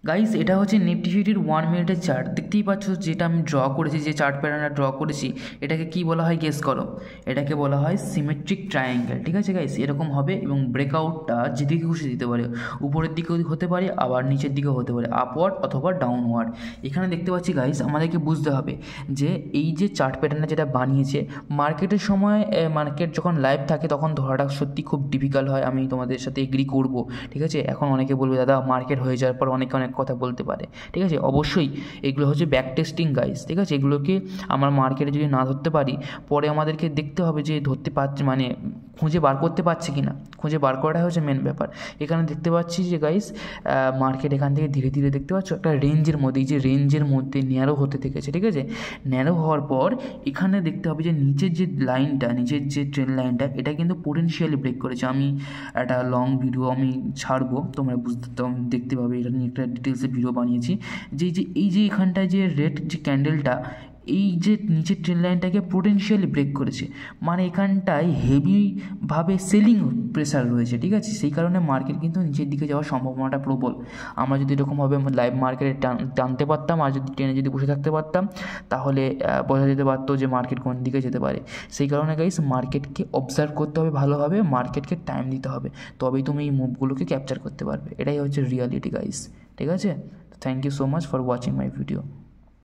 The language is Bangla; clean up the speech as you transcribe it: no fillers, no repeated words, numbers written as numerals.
গাইস এটা হচ্ছে নিফটি ফিফটির 1 মিনিটের চার্ট, দেখতেই পাচ্ছ যেটা আমি ড্র করেছি, যে চার্ট প্যাটার্নটা ড্র করেছি, এটাকে কি বলা হয় গেস করো। এটাকে বলা হয় সিমেট্রিক ট্রায়াঙ্গেল। ঠিক আছে গাইস, এরকম হবে এবং ব্রেকআউটটা যেদিকে খুশি দিতে পারে, উপরের দিকেও হতে পারে আবার নিচের দিকেও হতে পারে, আপওয়ার্ড অথবা ডাউনওয়ার্ড। এখানে দেখতে পাচ্ছি গাইস আমাদেরকে বুঝতে হবে যে এই যে চার্ট প্যাটার্নটা যেটা বানিয়েছে, মার্কেটের সময় মার্কেট যখন লাইভ থাকে তখন ধরাটা সত্যি খুব ডিফিকাল্ট হয়, আমি তোমাদের সাথে এগ্রি করব। ঠিক আছে, এখন অনেকে বলবে দাদা মার্কেট হয়ে যাওয়ার পর অনেক কথা বলতে পারে। ঠিক আছে, অবশ্যই এগুলো হচ্ছে ব্যাক টেস্টিং গাইস। ঠিক আছে, এগুলোকে আমরা মার্কেটে যদি না ধরতে পারি, পরে আমাদেরকে দেখতে হবে যে ধরতে পারছে মানে খুঁজে বার করতে পারছে কি না, খুঁজে বার করাটাই হচ্ছে মেন ব্যাপার। এখানে দেখতে পাচ্ছি যে গাইস মার্কেট এখান থেকে ধীরে ধীরে দেখতে পাচ্ছ একটা রেঞ্জের মধ্যে, এই যে রেঞ্জের মধ্যে ন্যারো হতে থেকেছে। ঠিক আছে, ন্যারো হওয়ার পর এখানে দেখতে হবে যে নিচের যে লাইনটা, নিচের যে ট্রেন্ড লাইনটা, এটা কিন্তু পোটেনশিয়ালি ব্রেক করেছে। আমি একটা লং ভিডিও আমি ছাড়বো, তোমরা দেখতে পাবে, এটা নিয়ে একটা ডিটেলসে ভিডিও বানিয়েছি। এই যে এখানটায় যে রেড যে ক্যান্ডেলটা, এই যে নিচের ট্রেন লাইনটাকে পোটেনশিয়ালি ব্রেক করেছে, মানে এখানটায় হেভিভাবে সেলিং প্রেসার রয়েছে। ঠিক আছে, সেই কারণে মার্কেট কিন্তু নিচের দিকে যাওয়ার সম্ভাবনাটা প্রবল। আমরা যদি এরকমভাবে লাইভ মার্কেটে টানতে পারতাম আর যদি ট্রেনে যদি বসে থাকতে পারতাম, তাহলে বোঝা যেতে পারতো যে মার্কেট কোন দিকে যেতে পারে। সেই কারণে গাইস মার্কেটকে অবজার্ভ করতে হবে ভালোভাবে, মার্কেটকে টাইম দিতে হবে, তবেই তুমি এই মুভগুলোকে ক্যাপচার করতে পারবে। এটাই হচ্ছে রিয়ালিটি গাইস। ঠিক আছে, thank you so much for watching my video.